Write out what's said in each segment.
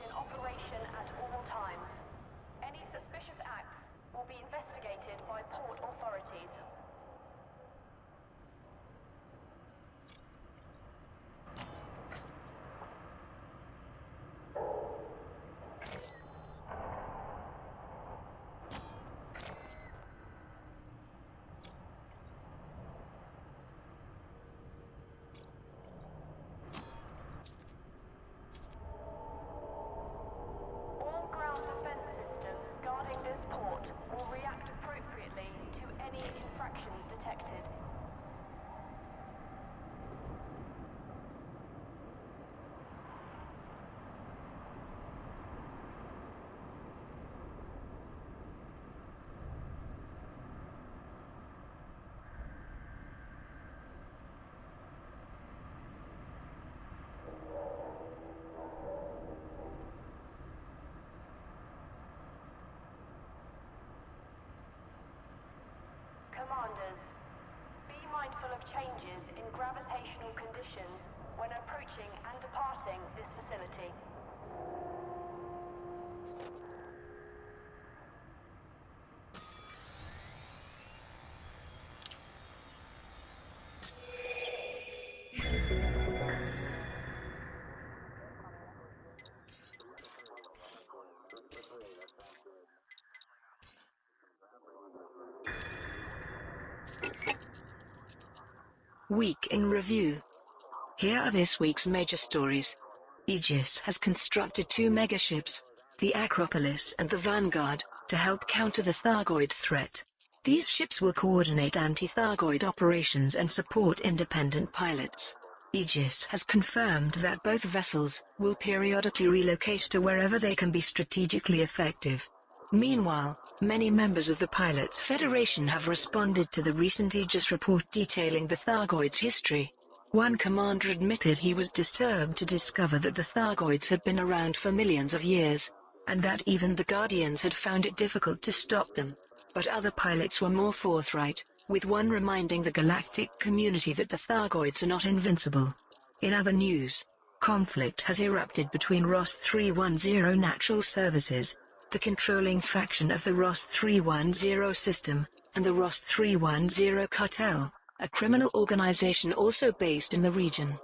In operation at all times. Any suspicious acts will be investigated by port authorities. All ground defense systems guarding this port will react appropriately to any infractions detected. Commanders, be mindful of changes in gravitational conditions when approaching and departing this facility. Week in Review. Here are this week's major stories. Aegis has constructed two megaships, the Acropolis and the Vanguard, to help counter the Thargoid threat. These ships will coordinate anti-Thargoid operations and support independent pilots. Aegis has confirmed that both vessels will periodically relocate to wherever they can be strategically effective. Meanwhile, many members of the Pilots Federation have responded to the recent Aegis report detailing the Thargoids' history. One commander admitted he was disturbed to discover that the Thargoids had been around for millions of years, and that even the Guardians had found it difficult to stop them. But other pilots were more forthright, with one reminding the galactic community that the Thargoids are not invincible. In other news, conflict has erupted between ROS 310 Natural Services, the controlling faction of the ROS 310 system, and the ROS 310 Cartel, a criminal organization also based in the region.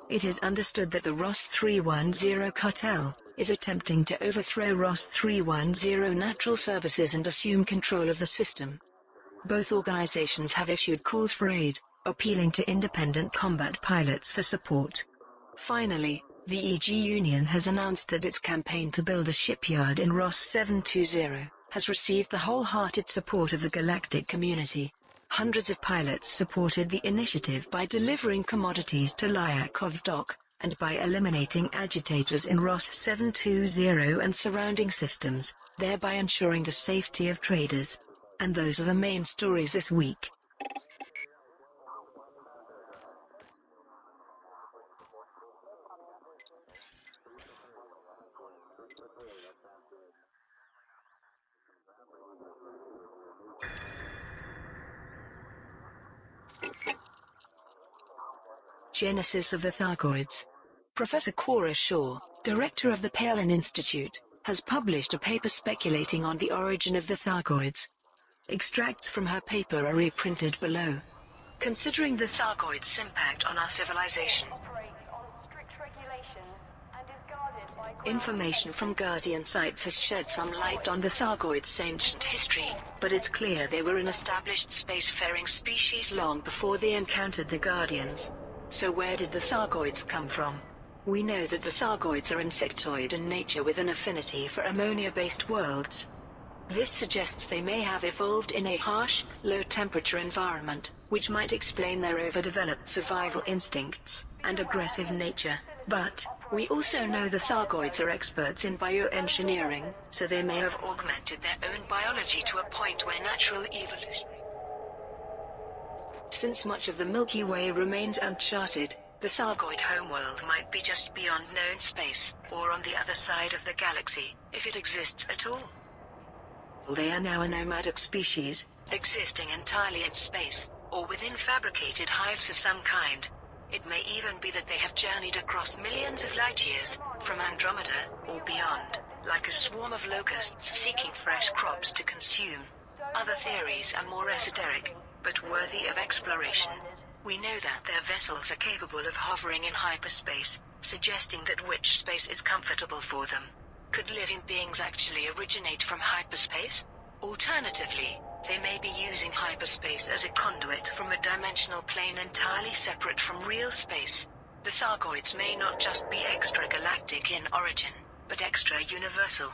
It is understood that the ROS 310 Cartel is attempting to overthrow ROS 310 Natural Services and assume control of the system. Both organizations have issued calls for aid, appealing to independent combat pilots for support. Finally, the EG Union has announced that its campaign to build a shipyard in ROS 720 has received the wholehearted support of the galactic community. Hundreds of pilots supported the initiative by delivering commodities to Lyakov Dock, and by eliminating agitators in ROS 720 and surrounding systems, thereby ensuring the safety of traders. And those are the main stories this week. genesis of the Thargoids. Professor Cora Shaw, director of the Palin Institute, has published a paper speculating on the origin of the Thargoids. Extracts from her paper are reprinted below. Considering the Thargoids' impact on our civilization, information from Guardian sites has shed some light on the Thargoids' ancient history, but it's clear they were an established spacefaring species long before they encountered the Guardians. So where did the Thargoids come from? We know that the Thargoids are insectoid in nature with an affinity for ammonia-based worlds. This suggests they may have evolved in a harsh, low-temperature environment, which might explain their overdeveloped survival instincts and aggressive nature. But we also know the Thargoids are experts in bioengineering, so they may have augmented their own biology to a point where natural evolution. Since much of the Milky Way remains uncharted, the Thargoid homeworld might be just beyond known space, or on the other side of the galaxy, if it exists at all. They are now a nomadic species, existing entirely in space, or within fabricated hives of some kind. It may even be that they have journeyed across millions of light-years, from Andromeda, or beyond, like a swarm of locusts seeking fresh crops to consume. Other theories are more esoteric, but worthy of exploration. We know that their vessels are capable of hovering in hyperspace, suggesting that which space is comfortable for them. Could living beings actually originate from hyperspace? Alternatively, they may be using hyperspace as a conduit from a dimensional plane entirely separate from real space. The Thargoids may not just be extragalactic in origin, but extra-universal.